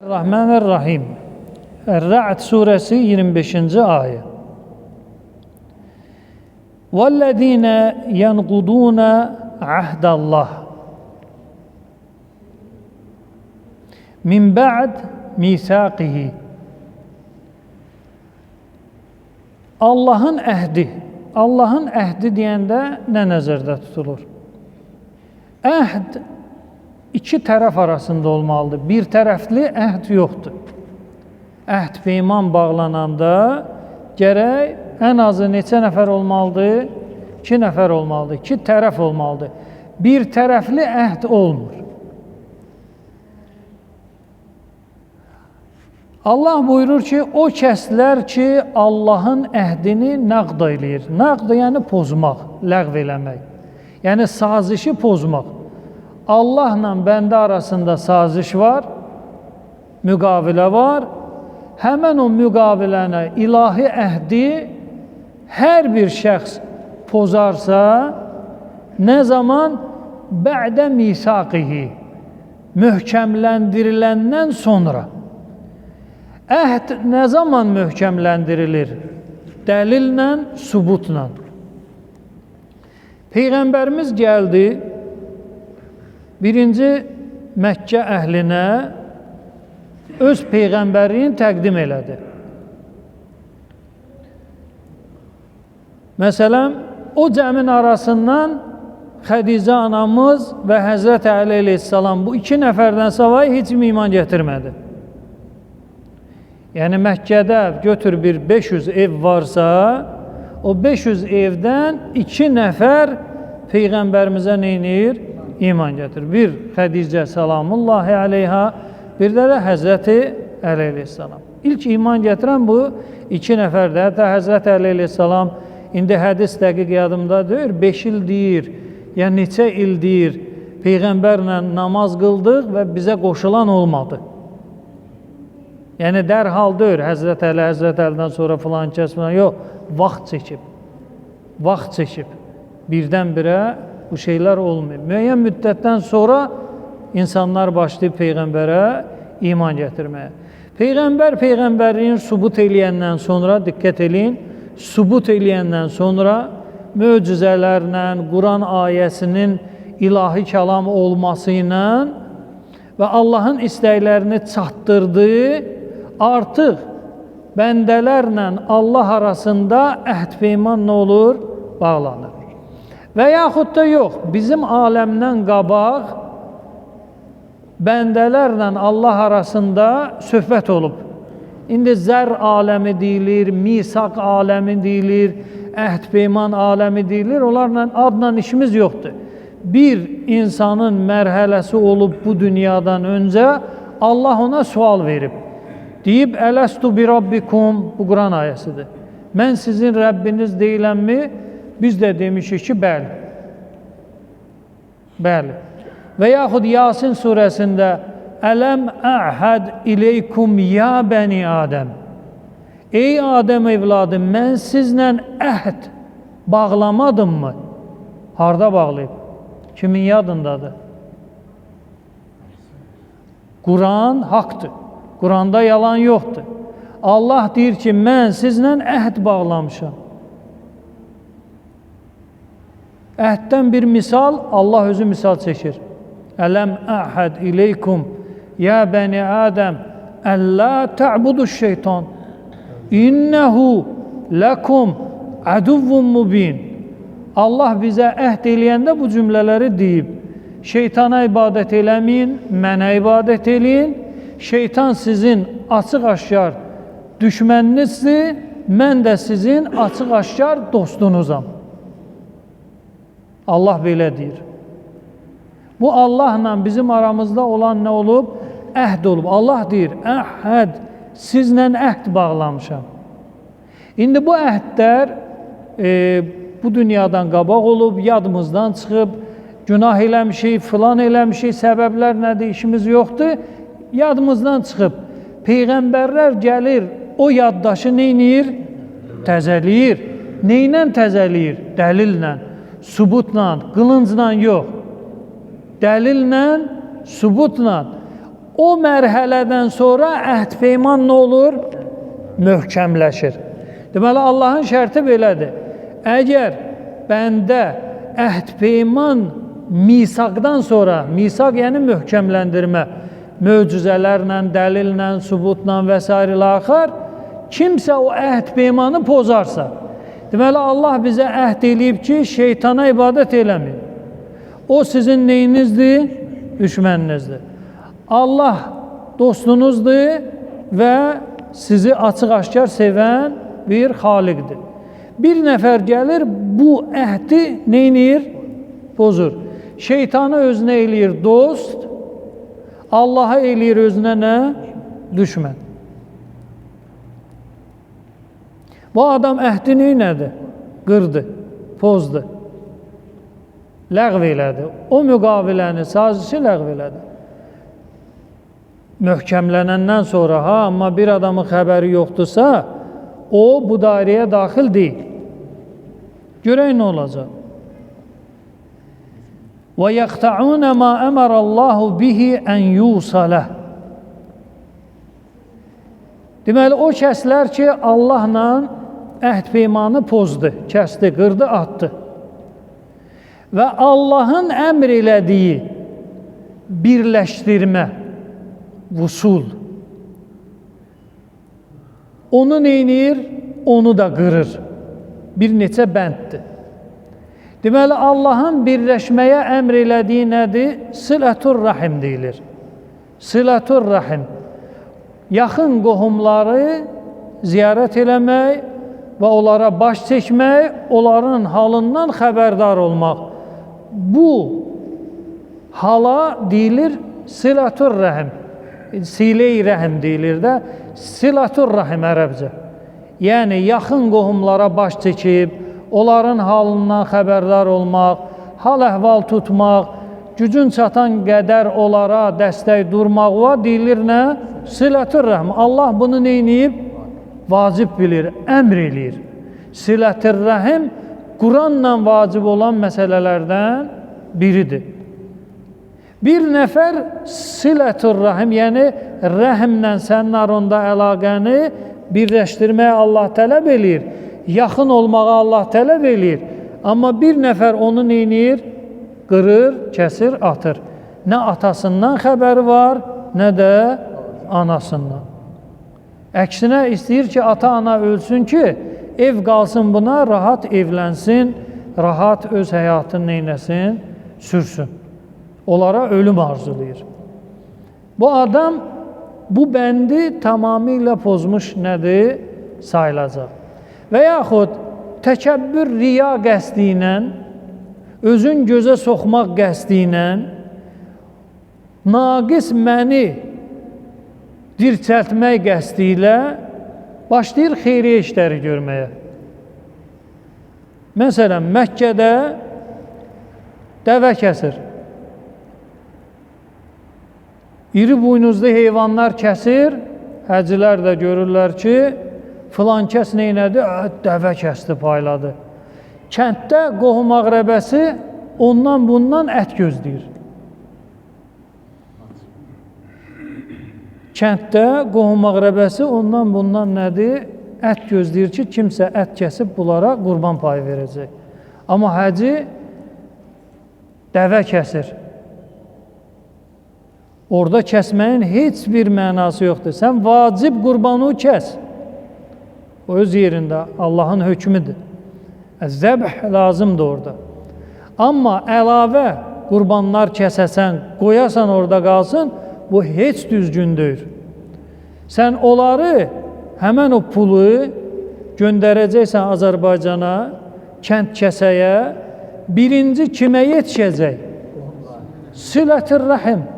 Rahmanir-Rahim. Er-Ra'd suresi 25. ayet. وَالَّذ۪ينَ يَنْقُضُونَ عَهْدَ اللّٰهِ مِنْ بَعْدِ مِيثَاقِهِ. Allah'ın əhdi. Allah'ın əhdi deyəndə nə nəzərdə tutulur? Əhd iki tərəf arasında olmalıdır. Bir tərəfli əhd yoxdur. Əhd peyman bağlananda gərək ən azı neçə nəfər olmalıdır? 2 nəfər olmalıdır. 2 tərəf olmalıdır. Bir tərəfli əhd olmur. Allah buyurur ki, o kəslər ki, Allahın əhdini nəqd eləyir. Nəqd yəni pozmaq, ləğv eləmək. Yəni sazişi pozmaq. Allahla bəndə arasında saziş var, müqavilə var. Həmən o müqaviləni, ilahi əhdi hər bir şəxs pozarsa, nə zaman? Bə'də misaqihi, möhkəmləndiriləndən sonra. Əhd nə zaman möhkəmləndirilir? Dəlillə, sübutla. Peyğəmbərimiz gəldi, birinci Məkkə əhlinə öz Peyğəmbərliğini təqdim elədi. Məsələn, o cəmin arasından Xədicə anamız və Həzrət Əli əleyhissalam bu 2 nəfərdən savayı heç mi iman gətirmədi? Yəni Məkkədə götür bir 500 ev varsa, o 500 evdən 2 nəfər Peyğəmbərimizə neynir? İman gətirir. Bir Xədicə salamullahi aleyha, bir də Həzrəti Əli əleyhissalam. İlk iman gətirən bu 2 nəfərdə. Hətta Həzrət Əli əleyhissalam indi hədis dəqiq yadımda deyir, 5 il deyir, yəni neçə il deyir, Peyğəmbərlə namaz qıldıq və bizə qoşulan olmadı. Yəni dərhal deyir, Həzrət Əlidən sonra filan kəs filan, yox, vaxt çəkib. Birdən-birə bu şeylər olmuyor. Müəyyən müddətdən sonra insanlar başlayıb Peyğəmbərə iman gətirməyə. Peyğəmbər Peyğəmbərliyin sübut eləyəndən sonra, diqqət eləyin, sübut eləyəndən sonra möcüzələrlə, Quran ayəsinin ilahi kəlam olması ilə və Allahın istəklərini çatdırdı, artıq bəndələrlə Allah arasında əhd peyman nə olur? Bağlanır. Və yaxud da yox, bizim aləmdən qabaq bəndələrlə Allah arasında söhbət olub. İndi zər aləmi deyilir, misaq aləmi deyilir, əhd peyman aləmi deyilir. Onlarla adla işimiz yoxdur. Bir insanın mərhələsi olub bu dünyadan öncə Allah ona sual verib. Deyib, Ələstu bi Rabbikum, bu Quran ayəsidir. Mən sizin Rəbbiniz deyilənmi? Biz də demişik ki, bəli. Bəli. Və yaxud Yasin surəsində Ələm əhəd ileykum ya bəni Adəm. Ey Adəm evladı, mən sizlə əhd bağlamadım mı? Harda bağlayıb? Kimin yadındadır? Quran haqdır. Quranda yalan yoxdur. Allah deyir ki, mən sizlə əhd bağlamışam. Əhddən bir misal, Allah özü misal çəkir. Ələm əhəd ileykum ya bəni Adəm əllə tə'budu şeytan innəhu ləkum əduvvun mubin. Allah bizə əhd eləyəndə bu cümlələri deyib. Şeytana ibadət eləməyin, mənə ibadət eləyin. Şeytan sizin açıq-aşkar düşməninizdir, mən də sizin açıq-aşkar dostunuzam. Allah belə deyir. Bu Allahla bizim aramızda olan nə olub? Əhd olub. Allah deyir, əhəd, sizlə əhd bağlamışam. İndi bu əhdlər bu dünyadan qabaq olub, yadımızdan çıxıb, günah eləmişik, filan eləmişik, səbəblər nədir, işimiz yoxdur, yadımızdan çıxıb. Peyğəmbərlər gəlir, o yaddaşı neynir? Təzəliyir. Neynə təzəliyir? Dəlillə, sübutla, qılıncla yox. Dəlillə, sübutla O mərhələdən sonra əhd peyman nə olur? Möhkəmləşir. Deməli, Allahın şərti belədir. Əgər bəndə əhd peyman misaqdan sonra, misaq yəni möhkəmləndirmə, möcüzələrlə, dəlillə, sübutla və s. axır, kimsə o əhd peymanı pozarsa, deməli, Allah bizə əhd eləyib ki, şeytana ibadət eləməyin. O sizin neyinizdir? Düşməninizdir. Allah dostunuzdur və sizi açıq-aşkar sevən bir xaliqdir. Bir nəfər gəlir, bu əhdi neynir? Pozur. Şeytanı özünə eləyir dost, Allah'a eləyir özünə nə? Düşmən. Bu adam əhdi neynədir? Qırdı, pozdu, ləğv elədi. O müqaviləni, sazişi ləğv elədi. Möhkəmlənəndən sonra, amma bir adamın xəbəri yoxdursa, o bu dairəyə daxil deyil. Görək nə olacaq? وَيَقْتَعُونَ مَا أَمَرَ اللّٰهُ بِهِ أَنْ يُوصَلَهُ. Deməli, o kəslər ki, Allahla əhd peymanı pozdu, kəsdi, qırdı, atdı. Və Allahın əmr elədiyi birləşdirmə, vusul, onu neynir? Onu da qırır. Bir neçə bənddir. Deməli, Allahın birləşməyə əmr elədiyi nədir? Silətur rahim deyilir. Silətur rahim. Yaxın qohumları ziyarət eləmək və onlara baş çəkmək, onların halından xəbərdar olmaq. Bu hala deyilir silətur rahim. Silə-i rəhim deyilir də, silətur rahim ərəbcə. Yəni, yaxın qohumlara baş çəkib, onların halından xəbərdar olmaq, hal-əhval tutmaq, gücün çatan qədər onlara dəstək durmaqla deyilir nə? Silətür rəhm. Allah bunu neyniyib? Vacib bilir, əmr eləyir. Silətür rəhm Quranla vacib olan məsələlərdən biridir. Bir nəfər silətür rəhm, yəni rəhmlə sənin aranda əlaqəni birləşdirməyə Allah tələb eləyir. Yaxın olmağa Allah tələb eləyir. Amma bir nəfər onu neynir? Qırır, kəsir, atır. Nə atasından xəbəri var, nə də anasından. Əksinə istəyir ki, ata-ana ölsün ki, ev qalsın buna, rahat evlənsin, rahat öz həyatını neynəsin, sürsün. Onlara ölüm arzulayır. Bu adam bu bəndi tamamilə pozmuş nədir? Sayılacaq. Və yaxud təkəbbür, riya qəsdi ilə, özün gözə soxmaq qəsdi ilə, naqis məni dirçəltmək qəsdi ilə başlayır xeyriyyə işləri görməyə. Məsələn, Məkkədə dəvə kəsir. İri buynuzlu heyvanlar kəsir, həcilər də görürlər ki, filan kəs neynədi? Dəvə kəsdi, payladı. Kənddə qohum əqrəbəsi ondan bundan ət gözləyir. Kənddə qohum əqrəbəsi ondan bundan nədir? Ət gözləyir ki, kimsə ət kəsib bunlara qurban payı verəcək. Amma həci dəvə kəsir. Orada kəsməyin heç bir mənası yoxdur. Sən vacib qurbanı kəs. O öz yerində Allahın hökmüdür. Zəbh lazımdır orada. Amma əlavə qurbanlar kəsəsən, qoyasan orada qalsın, bu heç düzgün deyil. Sən onları, həmən o pulu göndərəcəksən Azərbaycana, kənd kəsəyə, birinci kimə yetişəcək? Silət-ir rəhim.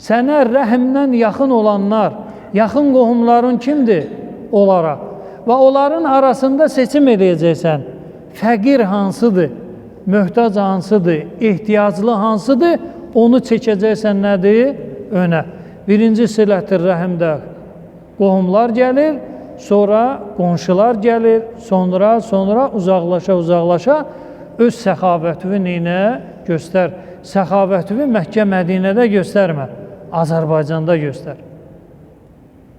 Sənə rəhimdən yaxın olanlar, yaxın qohumların kimdir? Onlara. Və onların arasında seçim edəcəksən. Fəqir hansıdır? Möhtac hansıdır? Ehtiyaclı hansıdır? Onu çəkəcəksən nədir? Önə. Birinci silət-ir rəhimdə qohumlar gəlir, sonra qonşular gəlir, sonra uzaqlaşa öz səxavətini neynə göstər. Səxavətini Məkkə, Mədinədə göstərmə. Azərbaycanda göstər.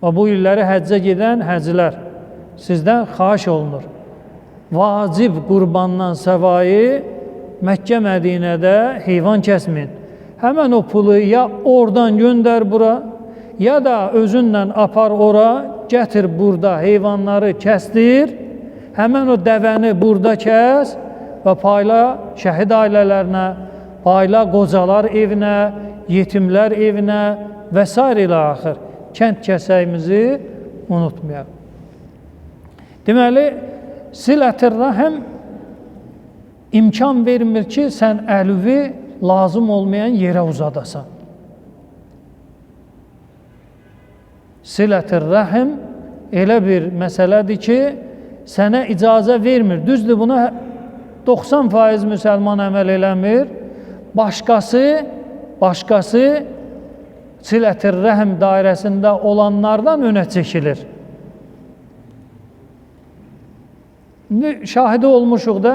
Və bu illəri həccə gedən həcilər sizdən xahiş olunur. Vacib qurbandan səvayı Məkkə Mədinədə heyvan kəsməyin. Həmən o pulu ya oradan göndər bura, ya da özünlə apar ora, gətir burada heyvanları kəsdir, həmən o dəvəni burada kəs və payla şəhid ailələrinə, payla qocalar evinə, yetimlər evinə və s. ilə axır. Kənd kəsəyimizi unutmayaq. Deməli, silət-i rəhim imkan vermir ki, sən əlüvi lazım olmayan yerə uzadasan. Silət-i rəhim elə bir məsələdir ki, sənə icazə vermir. Düzdür, buna 90% müsəlman əməl eləmir. Başqası silət-i rəhim dairəsində olanlardan önə çəkilir. Şahidi olmuşuq da,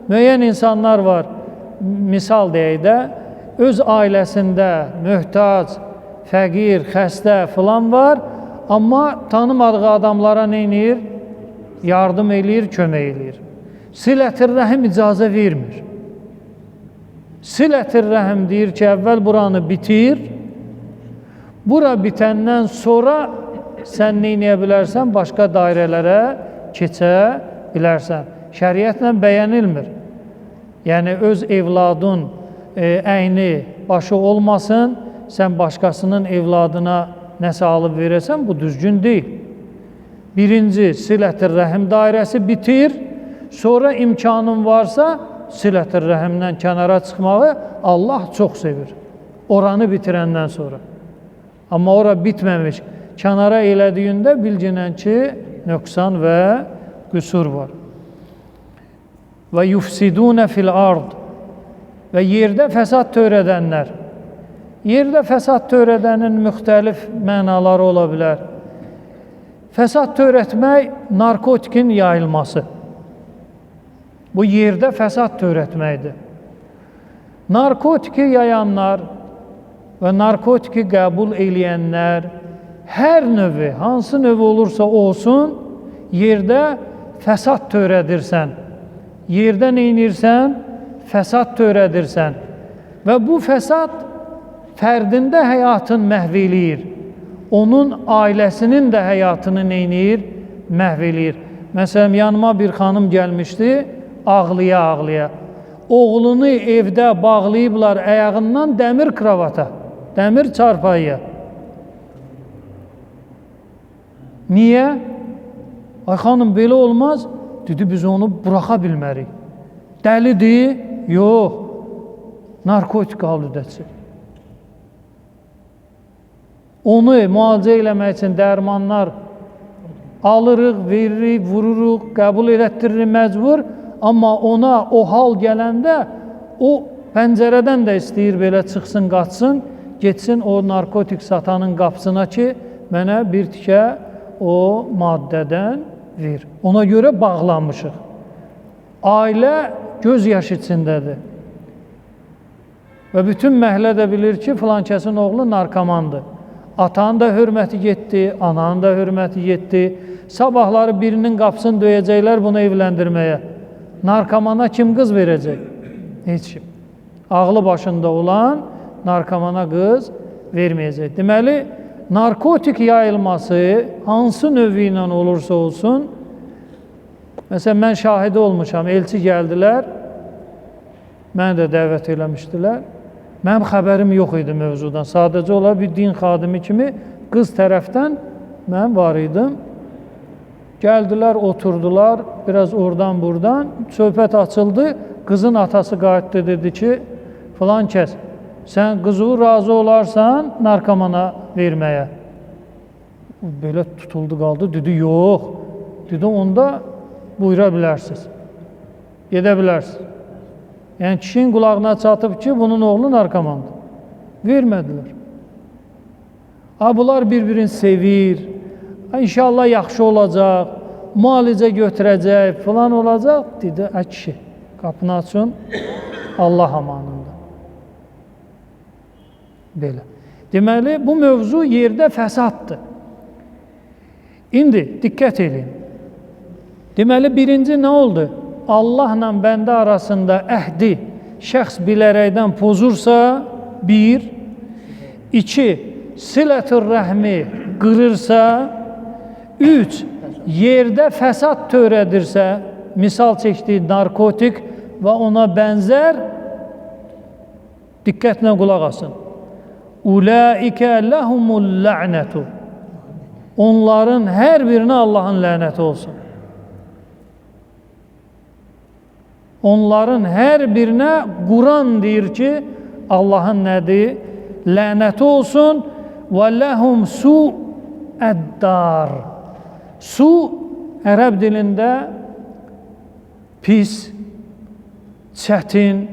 müəyyən insanlar var, misal deyək də, öz ailəsində möhtac, fəqir, xəstə filan var, amma tanımadığı adamlara nə edir? Yardım eləyir, kömək eləyir. Silət-i rəhim icazə vermir. Silət-i rəhim deyir ki, əvvəl buranı bitir, bura bitəndən sonra sən nə edə bilərsən? Başqa dairələrə keçə bilərsən. Şəriətlə bəyənilmir. Yəni, öz evladın əyni, başı olmasın, sən başqasının evladına nəsə alıb verəsən, bu düzgün deyil. Birinci, silət-i rəhim dairəsi bitir, sonra imkanın varsa, silət-i rəhimdən kənara çıxmağı Allah çox sevir. Oranı bitirəndən sonra. Amma ora bitməmiş, kənara elədiyində bilginən ki, nöqsan və qüsur var. Və yufsidunə fil ard və yerdə fəsad törədənlər. Yerdə fəsad törədənin müxtəlif mənaları ola bilər. Fəsad törətmək narkotikin yayılması. Bu yerdə fəsad törətməkdir. Narkotiki yayanlar və narkotiki qəbul eləyənlər hər növü, hansı növü olursa olsun, yerdə fəsad törədirsən. Yerdə neynirsən? Fəsad törədirsən. Və bu fəsad fərdində həyatın məhv eləyir. Onun ailəsinin də həyatını neynir? Məhv eləyir. Məsələn, yanıma bir xanım gəlmişdi, ağlaya-ağlaya. Oğlunu evdə bağlayıblar ayağından dəmir kravata, dəmir çarpayıya. Niyə? Ay xanım, belə olmaz. Dedi, biz onu buraxa bilmərik. Dəlidir? Yox. Narkotik alüdəsi. Onu müalicə eləmək üçün dərmanlar alırıq, veririk, vururuq, qəbul elətdiririk məcbur. Amma ona o hal gələndə o pəncərədən də istəyir belə çıxsın, qaçsın, getsin o narkotik satanın qapısına ki, mənə bir tikə o maddədən ver. Ona görə bağlanmışıq. Ailə göz yaşı içindədir. Və bütün məhəllə də bilir ki, filan kəsin oğlu narkomandır. Atanın da hörməti getdi, ananın da hörməti getdi. Sabahları birinin qapısını döyəcəklər bunu evləndirməyə. Narkomana kim qız verəcək? Heç kim. Ağlı başında olan narkomana qız verməyəcək. Deməli, narkotik yayılması hansı növü ilə olursa olsun, məsələn, mən şahidi olmuşam, elçi gəldilər, məni də dəvət eləmişdilər. Mənim xəbərim yox idi mövzudan. Sadəcə olaraq bir din xadimi kimi qız tərəfdən mən var idim. Gəldilər, oturdular, biraz oradan buradan, söhbət açıldı. Qızın atası qayıtdı, dedi ki, filan kəs, sən qızı razı olarsan narkomana verməyə. Belə tutuldu qaldı, dedi, yox. Dedi, onda buyura bilərsiniz, gedə bilərsiniz. Yəni, kişinin qulağına çatıb ki, bunun oğlu narkomandır. Vermədilər. Bunlar bir-birini sevir, İnşallah yaxşı olacaq, müalicə götürəcək, filan olacaq. Dedi, kişi, qapını açın, Allah amanında. Belə. Deməli, bu mövzu yerdə fəsaddır. İndi diqqət edin. Deməli, birinci nə oldu? Allahla bəndə arasında əhdi şəxs bilərəkdən pozursa, bir. İki, silətür rəhmi qırırsa. Üç, yerdə fəsad törədirsə, misal çəkdiyi narkotik və ona bənzər, diqqətlə qulaq asın. Ulaikə ləhumul la'nətu. Onların hər birinə Allahın lənəti olsun. Onların hər birinə Quran deyir ki, Allahın nədir? Lənəti olsun. Və ləhum su'əddar. Su, ərəb dilində pis, çətin,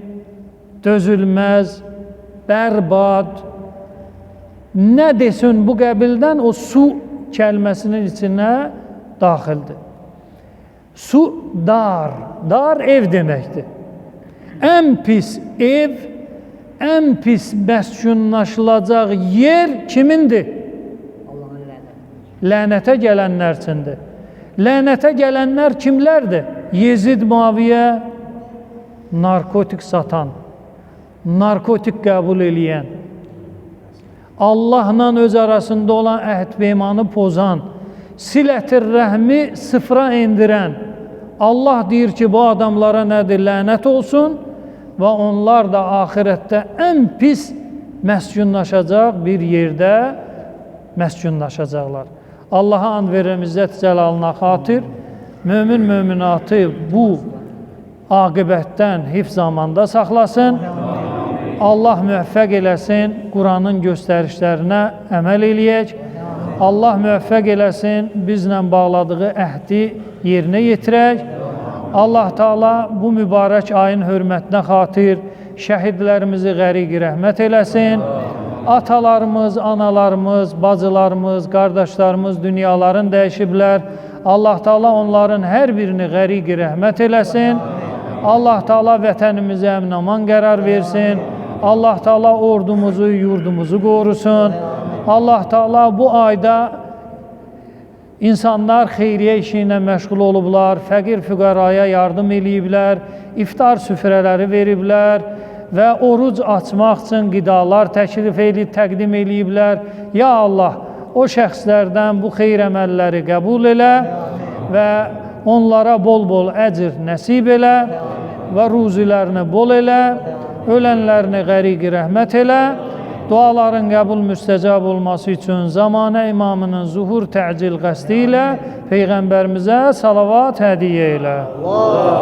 dözülməz, bərbad, nə desin bu qəbildən o su kəlməsinin içinə daxildir. Su, dar, dar ev deməkdir. Ən pis ev, ən pis məskunlaşılacaq yer kimindir? Lənətə gələnlər üçündür. Lənətə gələnlər kimlərdir? Yezid Muaviyə, narkotik satan, narkotik qəbul eləyən, Allahla öz arasında olan əhd-peymanı pozan, silət-i rəhmi sıfıra endirən. Allah deyir ki, bu adamlara nədir? Lənət olsun və onlar da axirətdə ən pis məskunlaşacaq bir yerdə məskunlaşacaqlar. Allaha and verirəm İzzət Cəlalına xatir, mömin-möminatı bu aqibətdən hifz amanda saxlasın. Allah müvəffəq eləsin, Quranın göstərişlərinə əməl eləyək. Allah müvəffəq eləsin, bizlə bağladığı əhdi yerinə yetirək. Allah Teala bu mübarək ayın hörmətinə xatir şəhidlərimizi qəriq rəhmət eləsin. Atalarımız, analarımız, bacılarımız, qardaşlarımız dünyaların dəyişiblər. Allah Teala onların hər birini qəriq rəhmət eləsin. Allah Teala vətənimizə əmin-aman qərar versin. Allah Teala ordumuzu, yurdumuzu qorusun. Allah Teala bu ayda insanlar xeyriyyə işi ilə məşğul olublar, fəqir-füqaraya yardım eləyiblər, iftar süfrələri veriblər və oruc açmaq üçün qidalar təklif edib, təqdim eləyiblər. Ya Allah, o şəxslərdən bu xeyr əməlləri qəbul elə və onlara bol-bol əcr nəsib elə və ruzilərini bol elə, ölənlərini qəriq rəhmət elə, duaların qəbul müstəcab olması üçün zamanə imamının zuhur təcil qəsdi ilə Peyğəmbərimizə salavat hədiyyə elə.